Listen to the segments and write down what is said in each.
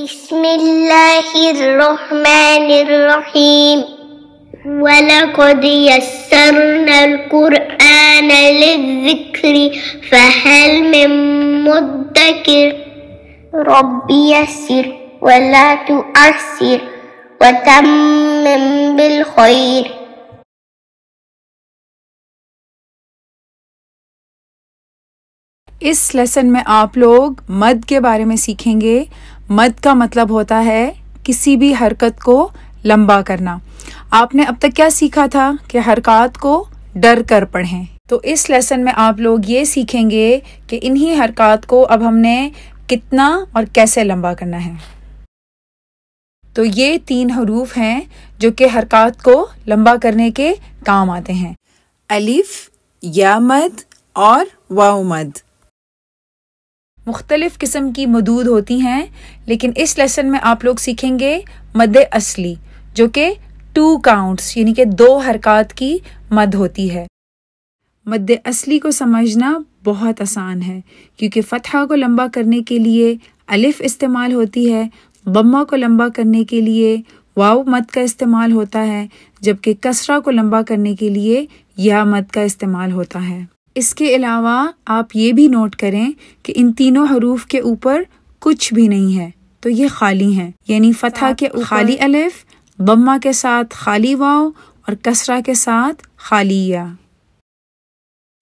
बिस्मिल्लाहिर्रहमानिर्रहीम वलक़द यस्सरनल क़ुरआन लिज़्ज़िक्रि फ़हल मिन मुद्दकिर रब्बि यस्सिर वला तुअस्सिर वतम्मिम बिल खैर। इस लेसन में आप लोग मद के बारे में सीखेंगे। मद का मतलब होता है किसी भी हरकत को लंबा करना। आपने अब तक क्या सीखा था कि हरकत को डर कर पढ़ें। तो इस लेसन में आप लोग ये सीखेंगे कि इन्हीं हरकत को अब हमने कितना और कैसे लंबा करना है। तो ये 3 हरूफ हैं जो कि हरकत को लंबा करने के काम आते हैं। अलिफ, या मद और वाव मद। मुख्तलिफ किस्म की मदूद होती हैं, लेकिन इस लेसन में आप लोग सीखेंगे मद असली जो कि 2 काउंट्स यानी कि 2 हरकत की मद होती है। मद असली को समझना बहुत आसान है क्योंकि फतहा को लंबा करने के लिए अलिफ इस्तेमाल होती है, दम्मा को लंबा करने के लिए वाव मद का इस्तेमाल होता है, जबकि कसरा को लंबा करने के लिए या मद का इस्तेमाल होता है। इसके अलावा आप ये भी नोट करें कि इन तीनों हरूफ के ऊपर कुछ भी नहीं है, तो ये खाली हैं, यानी फतहा के खाली अलिफ, दम्मा के साथ खाली वाव और कसरा के साथ खाली या।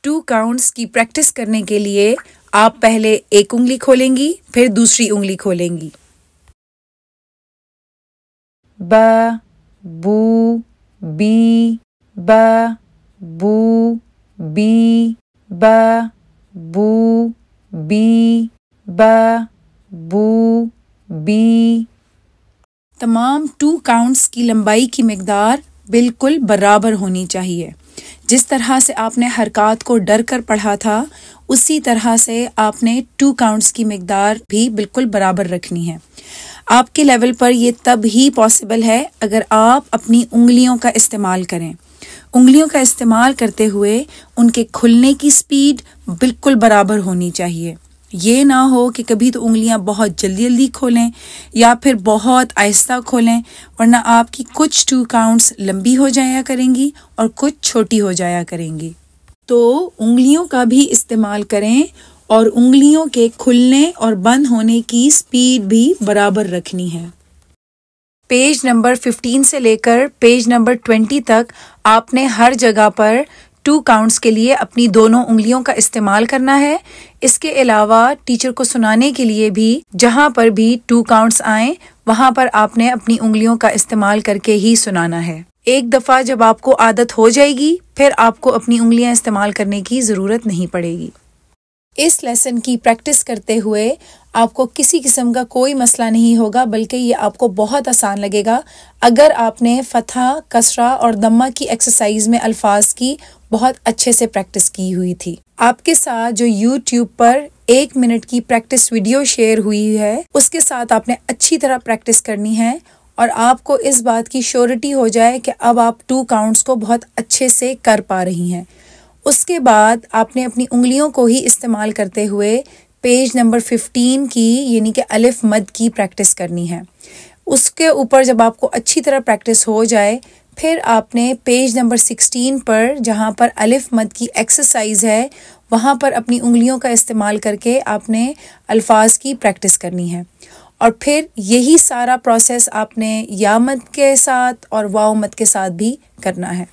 2 काउंट्स की प्रैक्टिस करने के लिए आप पहले एक उंगली खोलेंगी, फिर दूसरी उंगली खोलेंगी। ब, बू, बी, ब, बू, बी, ब, बू, बी, ब, बू, बी। तमाम 2 काउंट्स की लंबाई की मिकदार बिल्कुल बराबर होनी चाहिए। जिस तरह से आपने हरकत को डर कर पढ़ा था, उसी तरह से आपने 2 काउंट्स की मिकदार भी बिल्कुल बराबर रखनी है। आपके लेवल पर ये तब ही पॉसिबल है अगर आप अपनी उंगलियों का इस्तेमाल करें। उंगलियों का इस्तेमाल करते हुए उनके खुलने की स्पीड बिल्कुल बराबर होनी चाहिए। ये ना हो कि कभी तो उंगलियां बहुत जल्दी जल्दी खोलें या फिर बहुत आहिस्ता खोलें, वरना आपकी कुछ 2 काउंट्स लंबी हो जाया करेंगी और कुछ छोटी हो जाया करेंगी। तो उंगलियों का भी इस्तेमाल करें और उंगलियों के खुलने और बंद होने की स्पीड भी बराबर रखनी है। पेज नंबर 15 से लेकर पेज नंबर 20 तक आपने हर जगह पर 2 काउंट्स के लिए अपनी दोनों उंगलियों का इस्तेमाल करना है। इसके अलावा टीचर को सुनाने के लिए भी जहां पर भी 2 काउंट्स आए वहां पर आपने अपनी उंगलियों का इस्तेमाल करके ही सुनाना है। एक दफा जब आपको आदत हो जाएगी, फिर आपको अपनी उंगलियां इस्तेमाल करने की जरूरत नहीं पड़ेगी। इस लेसन की प्रैक्टिस करते हुए आपको किसी किस्म का कोई मसला नहीं होगा, बल्कि ये आपको बहुत आसान लगेगा अगर आपने फतहा, कसरा और दम्मा की एक्सरसाइज में अल्फाज की बहुत अच्छे से प्रैक्टिस की हुई थी। आपके साथ जो YouTube पर 1 मिनट की प्रैक्टिस वीडियो शेयर हुई है, उसके साथ आपने अच्छी तरह प्रैक्टिस करनी है और आपको इस बात की श्योरिटी हो जाए कि अब आप 2 काउंट्स को बहुत अच्छे से कर पा रही हैं। उसके बाद आपने अपनी उंगलियों को ही इस्तेमाल करते हुए पेज नंबर 15 की यानी कि अलिफ मद की प्रैक्टिस करनी है। उसके ऊपर जब आपको अच्छी तरह प्रैक्टिस हो जाए, फिर आपने पेज नंबर 16 पर जहाँ पर अलिफ मद की एक्सरसाइज है, वहाँ पर अपनी उंगलियों का इस्तेमाल करके आपने अल्फाज की प्रैक्टिस करनी है। और फिर यही सारा प्रोसेस आपने या मद के साथ और वाव मद के साथ भी करना है।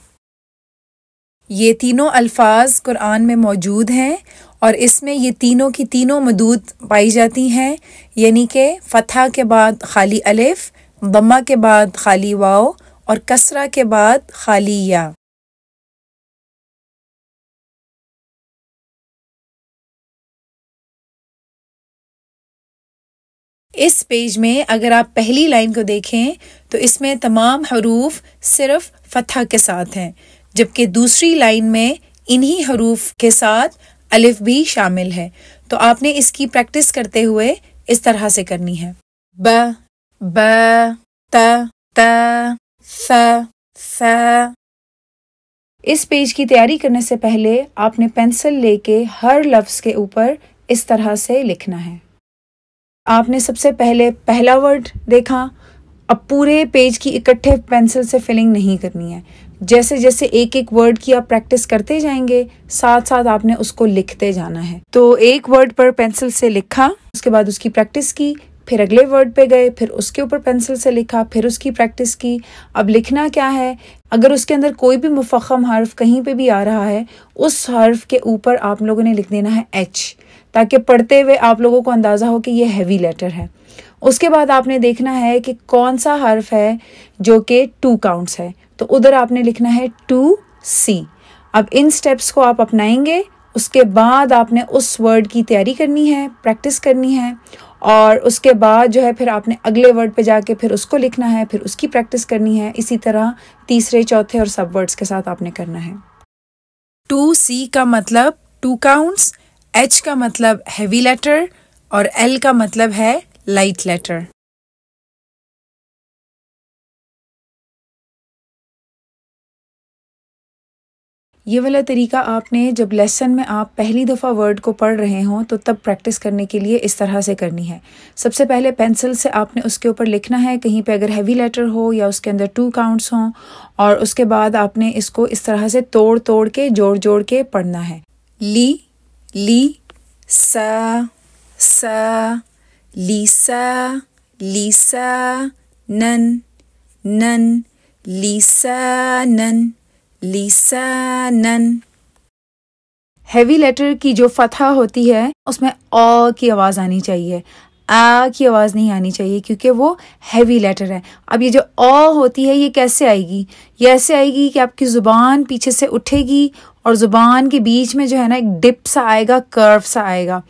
ये तीनों अल्फाज कुरान में मौजूद हैं और इसमें ये तीनों की तीनों मदूद पाई जाती हैं, यानी कि फतहा के बाद खाली अलिफ, दम्मा के बाद खाली वाव और कसरा के बाद खाली या। इस पेज में अगर आप पहली लाइन को देखें तो इसमें तमाम हरूफ सिर्फ फतहा के साथ हैं, जबकि दूसरी लाइन में इन्हीं हरूफ के साथ अलिफ भी शामिल है। तो आपने इसकी प्रैक्टिस करते हुए इस तरह से करनी है। ब, त, फ। इस पेज की तैयारी करने से पहले आपने पेंसिल लेके हर लफ्ज के ऊपर इस तरह से लिखना है। आपने सबसे पहले पहला वर्ड देखा। अब पूरे पेज की इकट्ठे पेंसिल से फिलिंग नहीं करनी है। जैसे जैसे एक एक वर्ड की आप प्रैक्टिस करते जाएंगे, साथ साथ आपने उसको लिखते जाना है। तो एक वर्ड पर पेंसिल से लिखा, उसके बाद उसकी प्रैक्टिस की, फिर अगले वर्ड पे गए, फिर उसके ऊपर पेंसिल से लिखा, फिर उसकी प्रैक्टिस की। अब लिखना क्या है, अगर उसके अंदर कोई भी मुफख्खम हर्फ कहीं पे भी आ रहा है, उस हर्फ के ऊपर आप लोगों ने लिख देना है एच, ताकि पढ़ते हुए आप लोगों को अंदाज़ा हो कि ये हैवी लेटर है। उसके बाद आपने देखना है कि कौन सा हर्फ है जो कि 2 काउंट्स है, तो उधर आपने लिखना है 2C। अब इन स्टेप्स को आप अपनाएंगे, उसके बाद आपने उस वर्ड की तैयारी करनी है, प्रैक्टिस करनी है, और उसके बाद जो है फिर आपने अगले वर्ड पे जाके फिर उसको लिखना है, फिर उसकी प्रैक्टिस करनी है। इसी तरह तीसरे, चौथे और सब वर्ड्स के साथ आपने करना है। 2C का मतलब 2 काउंट्स, H का मतलब हैवी लेटर और L का मतलब है लाइट लेटर। ये वाला तरीका आपने जब लेसन में आप पहली दफ़ा वर्ड को पढ़ रहे हों तो तब प्रैक्टिस करने के लिए इस तरह से करनी है। सबसे पहले पेंसिल से आपने उसके ऊपर लिखना है, कहीं पे अगर हैवी लेटर हो या उसके अंदर 2 काउंट्स हों, और उसके बाद आपने इसको इस तरह से तोड़ तोड़ के, जोड़ जोड़ के पढ़ना है। ली, सा, लीसा, नन, लीसानन। हैवी लेटर की जो फतहा होती है उसमें अ की आवाज़ आनी चाहिए, आ की आवाज़ नहीं आनी चाहिए, क्योंकि वो हैवी लेटर है। अब ये जो अ होती है ये कैसे आएगी? ये ऐसे आएगी कि आपकी ज़ुबान पीछे से उठेगी और ज़ुबान के बीच में जो है ना एक डिप सा आएगा, कर्व सा आएगा।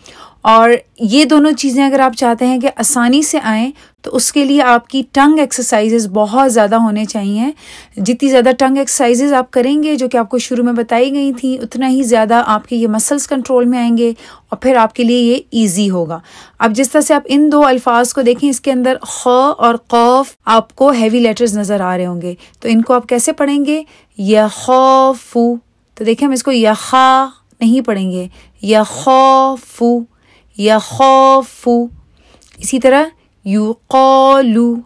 और ये दोनों चीज़ें अगर आप चाहते हैं कि आसानी से आएँ तो उसके लिए आपकी टंग एक्सरसाइजेस बहुत ज़्यादा होने चाहिए। जितनी ज़्यादा टंग एक्सरसाइजेस आप करेंगे, जो कि आपको शुरू में बताई गई थी, उतना ही ज़्यादा आपके ये मसल्स कंट्रोल में आएंगे और फिर आपके लिए ये ईजी होगा। अब जिस तरह से आप इन 2 अल्फाज को देखें, इसके अंदर ख और क़ाफ आपको हैवी लेटर्स नज़र आ रहे होंगे, तो इनको आप कैसे पढ़ेंगे? यख़ाफ़ु। तो देखें, हम इसको यखा नहीं पढ़ेंगे, यख़ाफ़ु, यख़ाफ़ु। इसी तरह युक़ालु,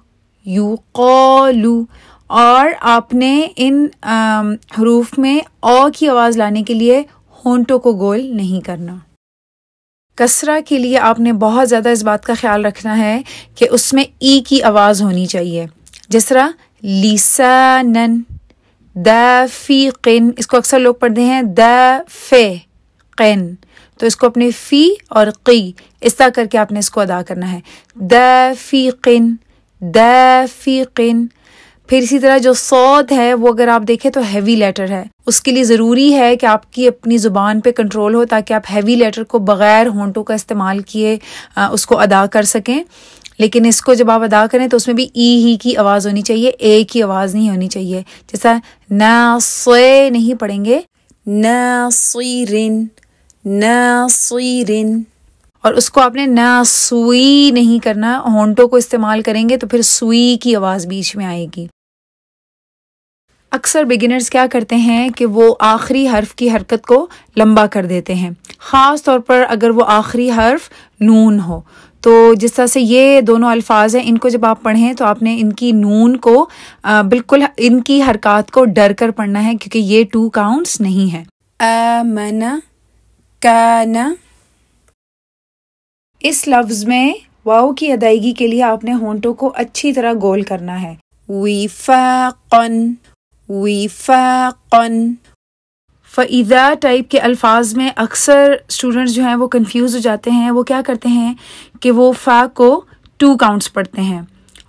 और आपने इन हरूफ में अ की आवाज़ लाने के लिए होंठों को गोल नहीं करना। कसरा के लिए आपने बहुत ज़्यादा इस बात का ख्याल रखना है कि उसमें ई की आवाज़ होनी चाहिए। जिस तरह लिसानन, दाफ़िक़िन, इसको अक्सर लोग पढ़ते हैं दाफ़िक़िन, तो इसको अपने फ़ी और क़ी इस तरह करके आपने इसको अदा करना है, दाफ़िक़िन, दाफ़िक़िन। फिर इसी तरह जो सौद है वो अगर आप देखें तो हैवी लेटर है, उसके लिए ज़रूरी है कि आपकी अपनी ज़ुबान पे कंट्रोल हो, ताकि आप हैवी लेटर को बग़ैर होंठों का इस्तेमाल किए उसको अदा कर सकें। लेकिन इसको जब आप अदा करें तो उसमें भी ई ही की आवाज़ होनी चाहिए, ए की आवाज़ नहीं होनी चाहिए। जैसा नास्वे नहीं पढ़ेंगे, नासिरिन, नासिरिन। और उसको आपने नासुई नहीं करना, होंठों को इस्तेमाल करेंगे तो फिर सुई की आवाज़ बीच में आएगी। अक्सर बिगिनर्स क्या करते हैं कि वो आखिरी हर्फ की हरकत को लंबा कर देते हैं, ख़ास तौर पर अगर वो आखिरी हर्फ नून हो। तो जिस तरह से ये दोनों अल्फाज हैं, इनको जब आप पढ़ें तो आपने इनकी नून को बिल्कुल इनकी हरकत को डर कर पढ़ना है, क्योंकि ये 2 काउंट्स नहीं है। आमना, काना। इस लफ्ज़ में वाव की अदायगी के लिए आपने होंठों को अच्छी तरह गोल करना है। विफ़ाक़न, विफ़ाक़न। फ़इज़ा टाइप के अल्फाज में अक्सर स्टूडेंट्स जो हैं वो कंफ्यूज हो जाते हैं। वो क्या करते हैं कि वो फ़ा को 2 काउंट्स पढ़ते हैं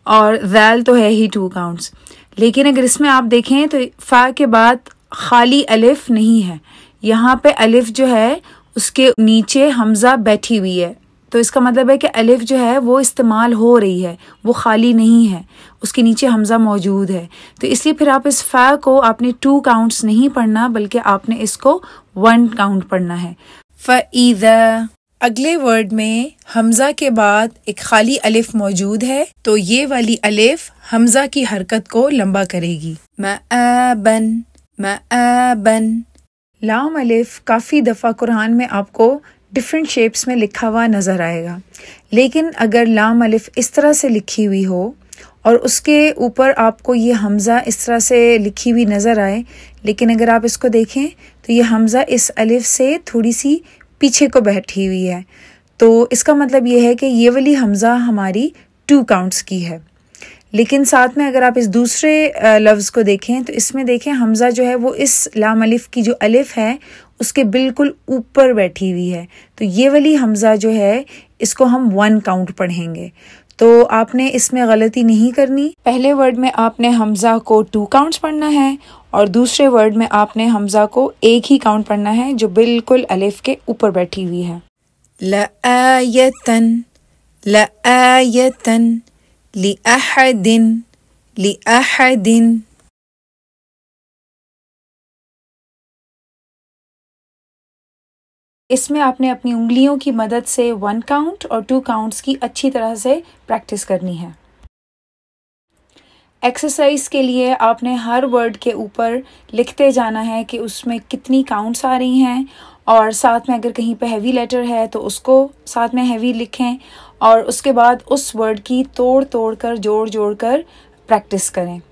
और ज़ैल तो है ही 2 काउंट्स। लेकिन अगर इसमें आप देखें तो फ़ा के बाद खाली अलिफ नहीं है, यहाँ पे अलिफ जो है उसके नीचे हमज़ा बैठी हुई है, तो इसका मतलब है कि अलिफ जो है वो इस्तेमाल हो रही है, वो खाली नहीं है, उसके नीचे हमज़ा मौजूद है। तो इसलिए फिर आप इस फ़ा को आपने 2 काउंट्स नहीं पढ़ना, बल्कि आपने इसको 1 काउंट पढ़ना है। फ़इज़ा। अगले वर्ड में हमज़ा के बाद एक खाली अलिफ मौजूद है, तो ये वाली अलिफ हमज़ा की हरकत को लंबा करेगी। मआबन, मआबन। लाम अलिफ काफ़ी दफ़ा कुरान में आपको डिफरेंट शेप्स में लिखा हुआ नज़र आएगा। लेकिन अगर लाम अलिफ इस तरह से लिखी हुई हो और उसके ऊपर आपको ये हमज़ा इस तरह से लिखी हुई नज़र आए, लेकिन अगर आप इसको देखें तो ये हमज़ा इस अलिफ से थोड़ी सी पीछे को बैठी हुई है, तो इसका मतलब ये है कि ये वाली हमज़ा हमारी 2 काउंट्स की है। लेकिन साथ में अगर आप इस दूसरे लफ्ज़ को देखें तो इसमें देखें हमज़ा जो है वो इस लाम अलिफ की जो अलिफ है उसके बिल्कुल ऊपर बैठी हुई है, तो ये वाली हमज़ा जो है इसको हम 1 काउंट पढ़ेंगे। तो आपने इसमें गलती नहीं करनी। पहले वर्ड में आपने हमज़ा को 2 काउंट्स पढ़ना है और दूसरे वर्ड में आपने हमज़ा को 1 ही काउंट पढ़ना है जो बिल्कुल अलिफ के ऊपर बैठी हुई है। लआयतन लआयतन लिअहदिन लिअहदिन। इसमें आपने अपनी उंगलियों की मदद से 1 काउंट और 2 काउंट्स की अच्छी तरह से प्रैक्टिस करनी है। एक्सरसाइज के लिए आपने हर वर्ड के ऊपर लिखते जाना है कि उसमें कितनी काउंट्स आ रही हैं, और साथ में अगर कहीं पे हैवी लेटर है तो उसको साथ में हैवी लिखें, और उसके बाद उस वर्ड की तोड़ तोड़ कर जोड़ जोड़ कर प्रैक्टिस करें।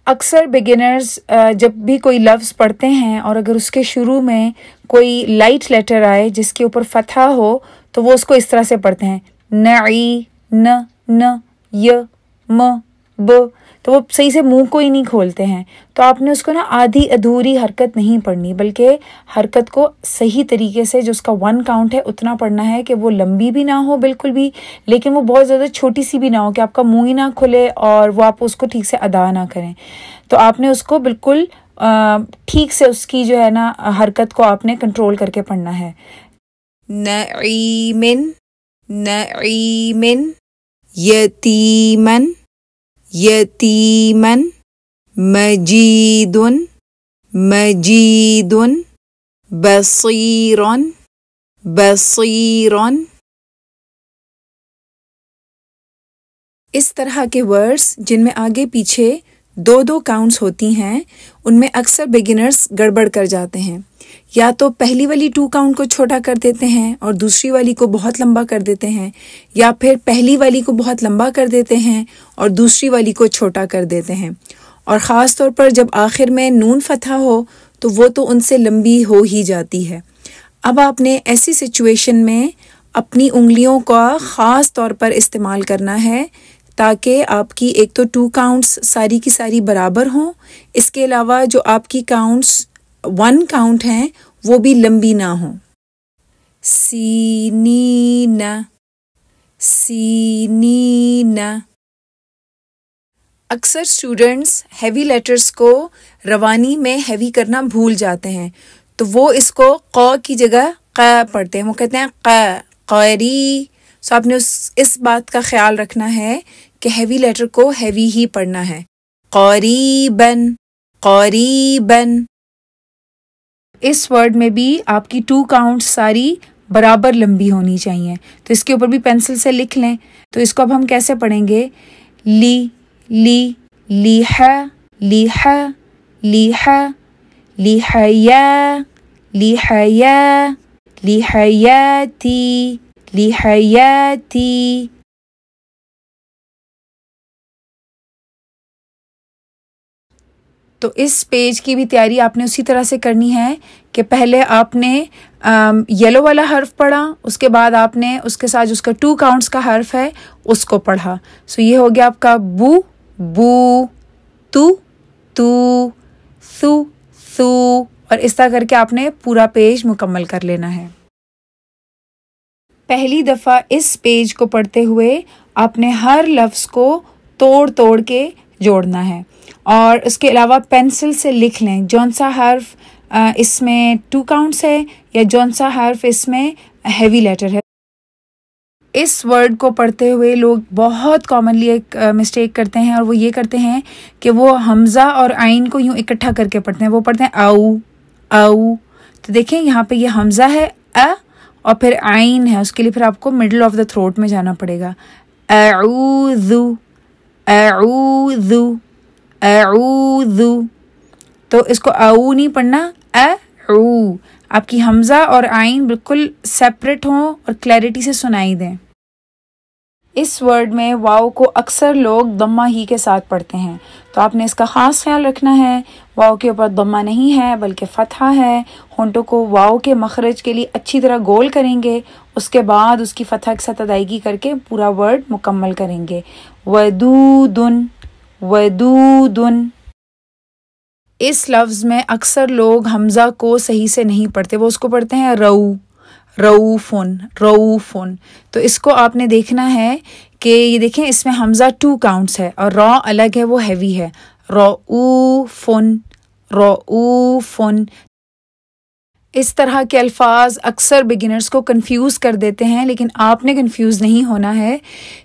अक्सर बिगिनर्स जब भी कोई लफ्ज़ पढ़ते हैं और अगर उसके शुरू में कोई लाइट लेटर आए जिसके ऊपर फतहा हो तो वो उसको इस तरह से पढ़ते हैं, नई न न य म ब, तो वो सही से मुंह को ही नहीं खोलते हैं। तो आपने उसको ना आधी अधूरी हरकत नहीं पढ़नी, बल्कि हरकत को सही तरीके से जो उसका 1 काउंट है उतना पढ़ना है कि वो लंबी भी ना हो बिल्कुल भी, लेकिन वो बहुत ज़्यादा छोटी सी भी ना हो कि आपका मुंह ही ना खुले और वो आप उसको ठीक से अदा ना करें। तो आपने उसको बिल्कुल ठीक से उसकी जो है ना हरकत को आपने कंट्रोल करके पढ़ना है। नईमिन नईमिन यतीमन यतीमन मजीदुन मजीदुन बसीरन बसीरन। इस तरह के वर्ड्स जिनमें आगे पीछे 2-2 काउंट्स होती हैं उनमें अक्सर बिगिनर्स गड़बड़ कर जाते हैं। या तो पहली वाली 2 काउंट को छोटा कर देते हैं और दूसरी वाली को बहुत लंबा कर देते हैं, या फिर पहली वाली को बहुत लंबा कर देते हैं और दूसरी वाली को छोटा कर देते हैं। और ख़ास तौर पर जब आखिर में नून फतहा हो तो वो तो उनसे लंबी हो ही जाती है। अब आपने ऐसी सिचुएशन में अपनी उंगलियों का ख़ास तौर पर इस्तेमाल करना है ताकि आपकी एक तो 2 काउंट्स सारी की सारी बराबर हों, इसके अलावा जो आपकी काउंट्स 1 काउंट हैं वो भी लंबी ना हों। सीनीना सीनीना। अक्सर स्टूडेंट्स हैवी लेटर्स को रवानी में हैवी करना भूल जाते हैं, तो वो इसको क़ की जगह क़ पढ़ते हैं, वो कहते हैं क़ क़री। सो आपने इस बात का ख्याल रखना है कि हैवी लेटर को हैवी ही पढ़ना है। क़रीबन क़रीबन। इस वर्ड में भी आपकी 2 काउंट सारी बराबर लंबी होनी चाहिए, तो इसके ऊपर भी पेंसिल से लिख लें। तो इसको अब हम कैसे पढ़ेंगे? ली ली लिहा लिहा लिहा लिहया लिहया लिहयाती लिहयाती। तो इस पेज की भी तैयारी आपने उसी तरह से करनी है कि पहले आपने येलो वाला हर्फ पढ़ा, उसके बाद आपने उसके साथ उसका 2 काउंट्स का हर्फ है उसको पढ़ा। सो ये हो गया आपका बू बू, तू तू, सू सू, और इस तरह करके आपने पूरा पेज मुकम्मल कर लेना है। पहली दफ़ा इस पेज को पढ़ते हुए आपने हर लफ्ज़ को तोड़ तोड़ के जोड़ना है, और उसके अलावा पेंसिल से लिख लें जौन सा हर्फ इसमें 2 काउंट्स है या जौन सा हर्फ इसमें हैवी लेटर है। इस वर्ड को पढ़ते हुए लोग बहुत कॉमनली एक मिस्टेक करते हैं, और वो ये करते हैं कि वो हमज़ा और आइन को यूँ इकट्ठा करके पढ़ते हैं। वो पढ़ते हैं आऊ आऊ। तो देखें यहाँ पे ये हमज़ा है अ और फिर आइन है, उसके लिए फिर आपको मिडल ऑफ द थ्रोट में जाना पड़ेगा। अऊज़ु अऊज़ु अऊज़ु। तो इसको आऊ नहीं पढ़ना, अऊ आपकी हमज़ा और आइन बिल्कुल सेपरेट हों और क्लैरिटी से सुनाई दें। इस वर्ड में वाव को अक्सर लोग दम्मा ही के साथ पढ़ते हैं, तो आपने इसका ख़ास ख्याल रखना है। वाव के ऊपर दम्मा नहीं है बल्कि फ़तहा है। होंठों को वाव के मखरज के लिए अच्छी तरह गोल करेंगे, उसके बाद उसकी फ़तहा के साथ अदायगी करके पूरा वर्ड मुकम्मल करेंगे। वदूदुन, वदूदुन। इस लफ्ज़ में अक्सर लोग हमज़ा को सही से नहीं पढ़ते, वो उसको पढ़ते हैं रऊ, रऊफ़ुन, रऊफ़ुन। तो इसको आपने देखना है कि ये देखें इसमें हमज़ा 2 काउंट्स है और रॉ अलग है, वो हैवी है। रऊफ़ुन, रऊफ़ुन। इस तरह के अल्फाज अक्सर बिगिनर्स को कंफ्यूज कर देते हैं, लेकिन आपने कंफ्यूज नहीं होना है,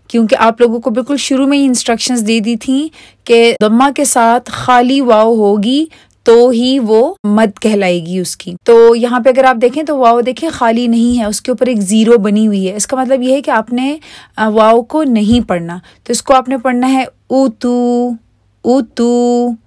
क्योंकि आप लोगों को बिल्कुल शुरू में ही इंस्ट्रक्शंस दे दी थी कि दम्मा के साथ खाली वाव होगी तो ही वो मद कहलाएगी उसकी। तो यहाँ पे अगर आप देखें तो वाव देखें खाली नहीं है, उसके ऊपर एक ज़ीरो बनी हुई है। इसका मतलब ये है कि आपने वाव को नहीं पढ़ना, तो इसको आपने पढ़ना है ऊतू, ऊतू,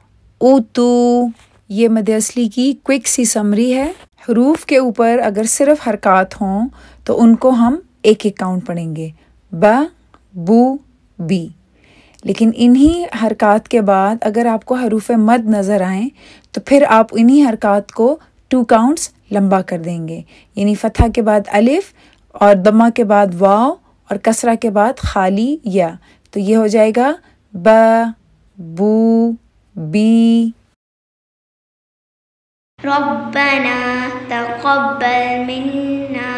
ऊतू। ये मद असली की क्विक सी समरी है। हरूफ के ऊपर अगर सिर्फ हरकत हों तो उनको हम एक एक काउंट पढ़ेंगे, ब, बू, बी। लेकिन इन्हीं हरकत के बाद अगर आपको हरूफ मद नज़र आए तो फिर आप इन्हीं हरकत को 2 काउंट्स लंबा कर देंगे, यानी फ़तहा के बाद अलिफ और दम्मा के बाद वाव और कसरा के बाद खाली या। तो ये हो जाएगा ब, बू, बी। रब्बना तक़ब्बल मिन्ना